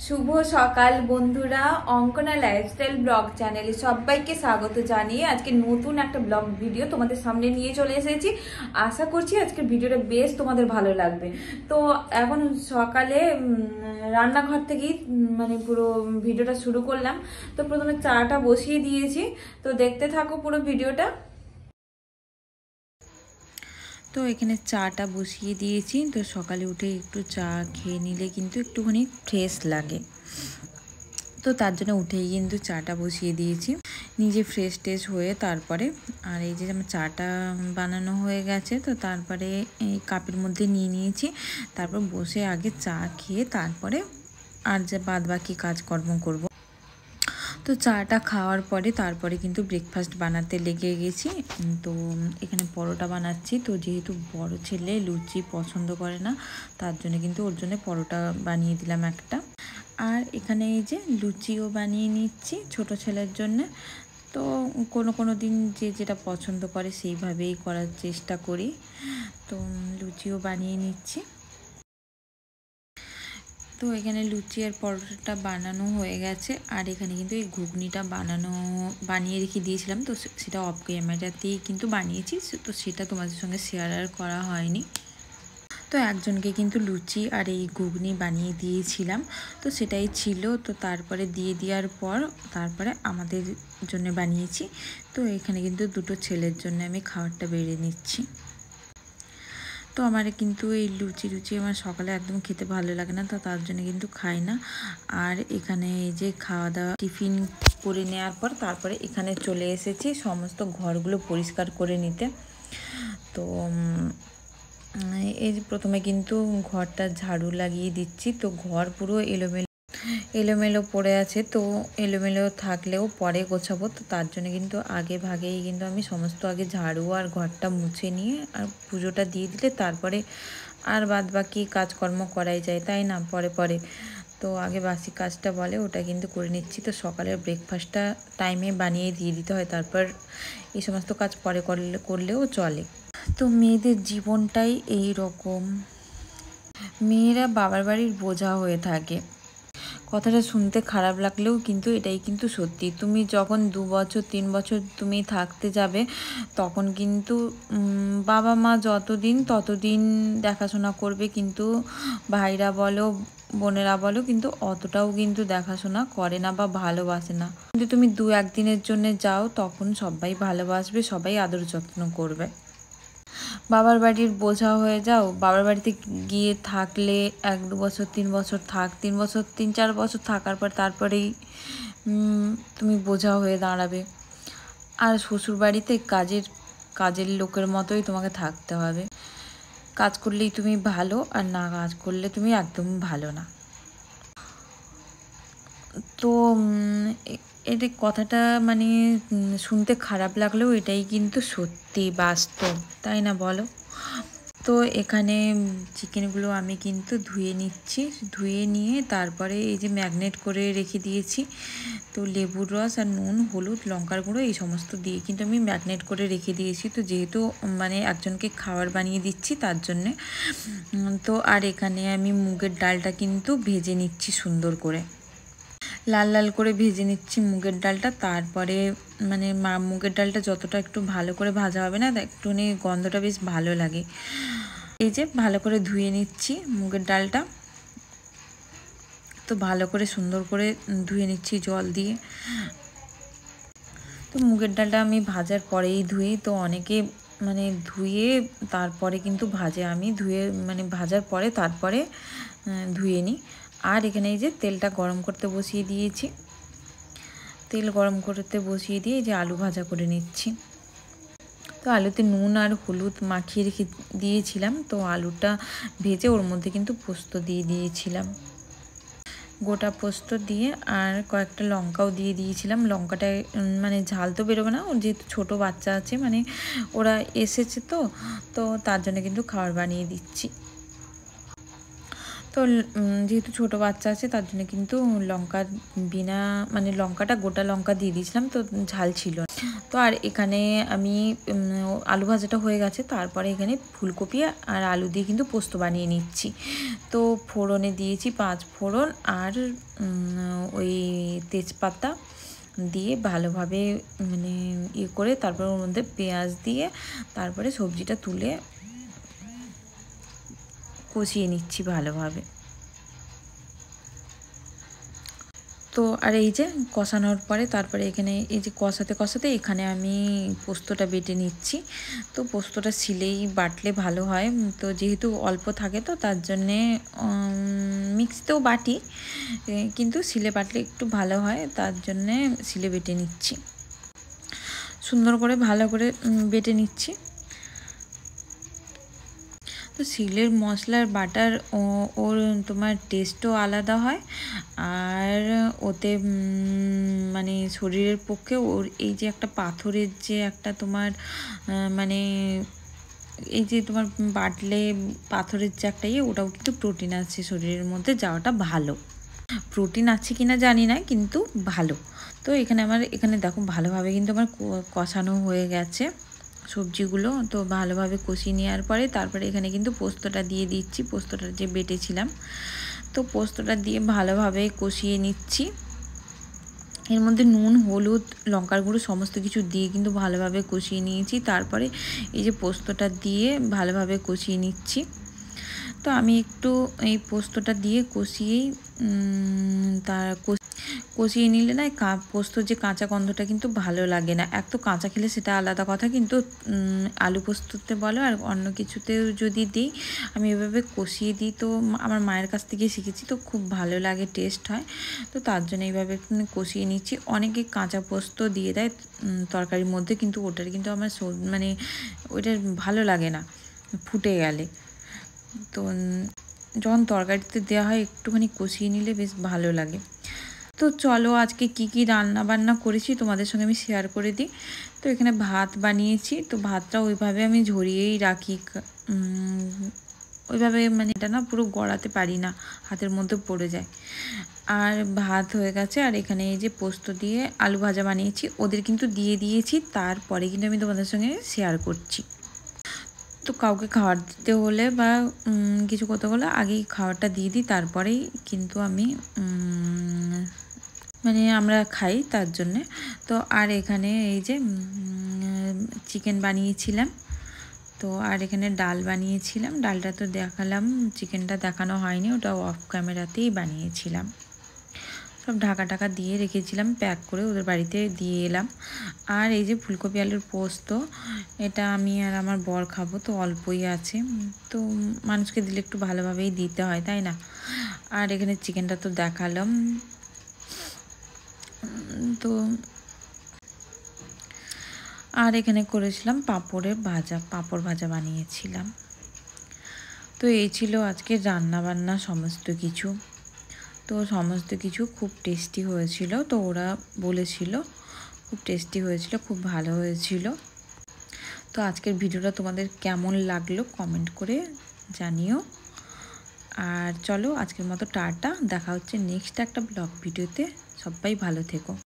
শুভ সকাল বন্ধুরা, Ankana lifestyle blog চ্যানেলে সবাইকে স্বাগত জানিয়ে আজকে নতুন একটা ব্লগ ভিডিও তোমাদের সামনে নিয়ে চলে এসেছি। আশা করছি আজকের ভিডিওটা বেশ তোমাদের ভালো লাগবে। তো এখন সকালে রান্নাঘর থেকেই পুরো ভিডিওটা শুরু করলাম। তো প্রথমে চাটা বসিয়ে দিয়েছি, তো দেখতে থাকো পুরো ভিডিওটা। তো এখানে চাটা বসিয়ে দিয়েছি। তো সকালে উঠে একটু চা খেয়ে নিলে কিন্তু একটুখানি ফ্রেশ লাগে, তো তার জন্য উঠেই কিন্তু চাটা বসিয়ে দিয়েছি নিজে ফ্রেশ ট্রেশ হয়ে। তারপরে আর এই যে আমার চাটা বানানো হয়ে গেছে, তো তারপরে এই কাপের মধ্যে নিয়ে নিয়েছি। তারপর বসে আগে চা খেয়ে তারপরে আর যে বাদ বাকি কাজকর্ম করব। তো চাটা খাওয়ার পরে তারপরে কিন্তু ব্রেকফাস্ট বানাতে লেগে গেছি। তো এখানে পরোটা বানাচ্ছি। তো যেহেতু বড় ছেলে লুচি পছন্দ করে না, তার জন্য কিন্তু ওর জন্য পরোটা বানিয়ে দিলাম একটা। আর এখানে এই যে লুচিও বানিয়ে নিচ্ছি ছোট ছেলের জন্য। তো কোনো দিন যে যেটা পছন্দ করে সেইভাবেই করার চেষ্টা করি। তো লুচিও বানিয়ে নিচ্ছি। তো এখানে লুচি আর পরোটাটা বানানো হয়ে গেছে। আর এখানে কিন্তু এই ঘুগনিটা বানিয়ে রেখে দিয়েছিলাম। তো সেটা অফ ক্যামেরাতেই কিন্তু বানিয়েছি, তো সেটা তোমাদের সঙ্গে শেয়ার আর করা হয়নি। তো একজনকে কিন্তু লুচি আর এই ঘুগনি বানিয়ে দিয়েছিলাম, তো সেটাই ছিল। তো তারপরে দিয়ে দেওয়ার পর তারপরে আমাদের জন্য বানিয়েছি। তো এখানে কিন্তু দুটো ছেলের জন্য আমি খাবারটা বেড়ে নিচ্ছি। তো আমার কিন্তু এই লুচি আমার সকালে একদম খেতে ভালো লাগে না, তো তার জন্য কিন্তু খাই না। আর এখানে এই যে খাওয়া দাওয়া টিফিন করে নেওয়ার পর তারপরে এখানে চলে এসেছি সমস্ত ঘরগুলো পরিষ্কার করে নিতে। তো এই যে প্রথমে কিন্তু ঘরটা ঝাড়ু লাগিয়ে দিচ্ছি। তো ঘর পুরো এলোমেলো পড়ে আছে। তো এলোমেলো থাকলেও পরে গোছাবো, তো তার জন্য কিন্তু আগে ভাগেই কিন্তু আমি সমস্ত আগে ঝাড়ু আর ঘরটা মুছে নিয়ে আর পুজোটা দিয়ে দিলে তারপরে আর বাদ বাকি কাজকর্ম করাই যায়, তাই না? পরে তো আগে বাসি কাজটা বলে ওটা কিন্তু করে নিচ্ছি। তো সকালের ব্রেকফাস্টটা টাইমে বানিয়ে দিয়ে দিতে হয়, তারপর এই সমস্ত কাজ পরে করলেও চলে। তো মেয়েদের জীবনটাই এই রকম, মেয়েরা বাবার বাড়ির বোঝা হয়ে থাকে। কথাটা শুনতে খারাপ লাগলেও কিন্তু এটাই কিন্তু সত্যি। তুমি যখন 2 বছর 3 বছর তুমি থাকতে যাবে, তখন কিন্তু বাবা মা যতদিন ততদিন দেখাশোনা করবে, কিন্তু ভাইরা বলো বোনেরা বলো কিন্তু অতটাও কিন্তু দেখাশোনা করে না বা ভালোবাসে না। কিন্তু তুমি 2-1 দিনের জন্য যাও, তখন সবাই ভালোবাসবে, সবাই আদর যত্ন করবে। বাবার বাড়ির বোঝা হয়ে যাও, বাবার বাড়িতে গিয়ে থাকলে 1-2 বছর 3 বছর 3 বছর 3-4 বছর থাকার পর তারপরেই তুমি বোঝা হয়ে দাঁড়াবে। আর শ্বশুর বাড়িতে কাজের লোকের মতোই তোমাকে থাকতে হবে। কাজ করলেই তুমি ভালো, আর না কাজ করলে তুমি একদম ভালো না। তো এটা কথাটা শুনতে খারাপ লাগলেও এটাই কিন্তু সত্যি বাস্তব, তাই না বলো? তো এখানে চিকেনগুলো আমি কিন্তু ধুয়ে নিচ্ছি। ধুয়ে নিয়ে তারপরে এই যে ম্যাগনেট করে রেখে দিয়েছি। তো লেবুর রস আর নুন হলুদ লঙ্কার গুঁড়ো এই সমস্ত দিয়ে কিন্তু আমি ম্যাগনেট করে রেখে দিয়েছি। তো যেহেতু একজনকে খাবার বানিয়ে দিচ্ছি তার জন্যে। তো আর এখানে আমি মুগের ডালটা কিন্তু ভেজে নিচ্ছি সুন্দর করে, লাল লাল করে ভেজে নিচ্ছি মুগের ডালটা। তারপরে মুগের ডালটা যতটা একটু ভালো করে ভাজা হবে না, একটুখানি গন্ধটা বেশ ভালো লাগে। এই যে ভালো করে ধুয়ে নিচ্ছি মুগের ডালটা। তো ভালো করে সুন্দর করে ধুয়ে নিচ্ছি জল দিয়ে। তো মুগের ডালটা আমি ভাজার পরেই ধুই। তো অনেকে ধুয়ে তারপরে কিন্তু ভাজে, আমি ধুয়ে ভাজার পরে তারপরে ধুয়ে নিই। আর এখানে এই যে তেলটা গরম করতে বসিয়ে দিয়েছি। তেল গরম করতে বসিয়ে দিয়ে যে আলু ভাজা করে নিচ্ছি। তো আলুতে নুন আর হলুদ মাখিয়ে রেখে দিয়েছিলাম। তো আলুটা ভেজে ওর মধ্যে কিন্তু পোস্ত দিয়ে দিয়েছিলাম, গোটা পোস্ত দিয়ে আর কয়েকটা লঙ্কাও দিয়ে দিয়েছিলাম। লঙ্কাটা ঝাল তো বেরোবে না, ওর যেহেতু ছোটো বাচ্চা আছে, ওরা এসেছে তো তার জন্য কিন্তু খাবার বানিয়ে দিচ্ছি। তো তো যেহেতু ছোটো বাচ্চা আছে তার জন্য কিন্তু লঙ্কা বিনা মানে লঙ্কাটা গোটা লঙ্কা দিয়ে দিয়েছিলাম, তো ঝাল ছিল। তো আর এখানে আমি আলু ভাজাটা হয়ে গেছে, তারপরে এখানে ফুলকপি আর আলু দিয়ে কিন্তু পোস্ত বানিয়ে নিচ্ছি। তো ফোড়নে দিয়েছি 5 ফোড়ন আর ওই তেজপাতা দিয়ে ভালোভাবে মানে ইয়ে করে তারপর ওর মধ্যে পেঁয়াজ দিয়ে তারপরে সবজিটা তুলে কষিয়ে নিচ্ছি ভালোভাবে। তো আর এই যে কষানোর পরে তারপরে এখানে এই যে কষাতে কষাতে এখানে আমি পোস্তটা বেটে নিচ্ছি। তো পোস্তটা শিলেই বাটলে ভালো হয়, তো যেহেতু অল্প থাকে তো তার জন্যে মিক্সিতেও বাটি, কিন্তু শিলে বাটলে একটু ভালো হয়, তার জন্যে শিলে বেটে নিচ্ছি। সুন্দর করে ভালো করে বেটে নিচ্ছি। তো শিলের মশলার বাটার ওর তোমার টেস্টও আলাদা হয়, আর ওতে মানে শরীরের পক্ষে ওর এই যে একটা পাথরের যে একটা তোমার মানে এই যে তোমার বাটলে পাথরের যে একটা ওটাও কিন্তু প্রোটিন আছে শরীরের মধ্যে, যাওয়াটা ভালো। প্রোটিন আছে কিনা জানি না, কিন্তু ভালো। তো এখানে দেখো ভালোভাবে কিন্তু আমার কষানো হয়ে গেছে সবজিগুলো। তো ভালোভাবে কষিয়ে নেওয়ার পরে তারপরে এখানে কিন্তু পোস্তটা দিয়ে দিচ্ছি, পোস্তটা যে বেটেছিলাম। তো পোস্তটা দিয়ে ভালোভাবে কষিয়ে নিচ্ছি। এর মধ্যে নুন, হলুদ, লঙ্কার গুঁড়ো সমস্ত কিছু দিয়ে কিন্তু ভালোভাবে কষিয়ে নিয়েছি। তারপরে এই যে পোস্তটা দিয়ে ভালোভাবে কষিয়ে নিচ্ছি। তো আমি একটু এই পোস্তটা দিয়ে কষিয়েই কষিয়ে নিলে না পোস্তর যে কাঁচা গন্ধটা কিন্তু ভালো লাগে না। এক তো কাঁচা খেলে সেটা আলাদা কথা, কিন্তু আলু পোস্ততে বলো আর অন্য কিছুতেও যদি দিই, আমি এভাবে কষিয়ে দিই। তো আমার মায়ের কাছ থেকে শিখেছি, তো খুব ভালো লাগে, টেস্ট হয়। তো তার জন্য এইভাবে কষিয়ে নিচ্ছি। অনেকে কাঁচা পোস্ত দিয়ে দেয় তরকারির মধ্যে, কিন্তু ওটার কিন্তু আমার মানে ওইটার ভালো লাগে না ফুটে গেলে। তো যখন তরকারিতে দেওয়া হয় একটুখানি কষিয়ে নিলে বেশ ভালো লাগে। তো চলো আজকে কি রান্না বান্না করেছি তোমাদের সঙ্গে আমি শেয়ার করে দিই। তো এখানে ভাত বানিয়েছি, তো ভাতটা ওইভাবে আমি ঝরিয়েই রাখি, ওইভাবে মানে এটা না পুরো গড়াতে পারি না, হাতের মধ্যে পড়ে যায়। আর ভাত হয়ে গেছে, আর এখানে এই যে পোস্ত দিয়ে আলু ভাজা বানিয়েছি, ওদের কিন্তু দিয়ে দিয়েছি, তারপরে কিন্তু আমি তোমাদের সঙ্গে শেয়ার করছি। তো কাউকে খাবার দিতে হলে বা কিছু করতে হলে আগেই খাবারটা দিয়ে দিই, তারপরেই কিন্তু আমি মানে আমরা খাই, তার জন্যে। তো আর এখানে এই যে চিকেন বানিয়েছিলাম, তো আর এখানে ডাল বানিয়েছিলাম। ডালটা তো দেখালাম, চিকেনটা দেখানো হয়নি, ওটা অফ ক্যামেরাতেই বানিয়েছিলাম। সব ঢাকা দিয়ে রেখেছিলাম, প্যাক করে ওদের বাড়িতে দিয়ে এলাম। আর এই যে ফুলকপি আলুর পোস্ত, এটা আমি আর আমার বর খাবো, তো অল্পই আছে, তো মানুষকে দিলে একটু ভালোভাবেই দিতে হয়, তাই না? আর এখানে চিকেনটা তো দেখালাম। তো আর এখানে করেছিলাম পাঁপড় ভাজা বানিয়েছিলাম। তো এই ছিল আজকের রান্নাবান্না সমস্ত কিছু। তো সমস্ত কিছু খুব টেস্টি হয়েছিল, তো ওরা বলেছিল খুব টেস্টি হয়েছিল, খুব ভালো হয়েছিল। তো আজকের ভিডিওটা তোমাদের কেমন লাগলো কমেন্ট করে জানিও। আর চলো আজকের মতো টাটা, দেখা হচ্ছে নেক্সট একটা ব্লগ ভিডিওতে। সবাই ভালো থেকো।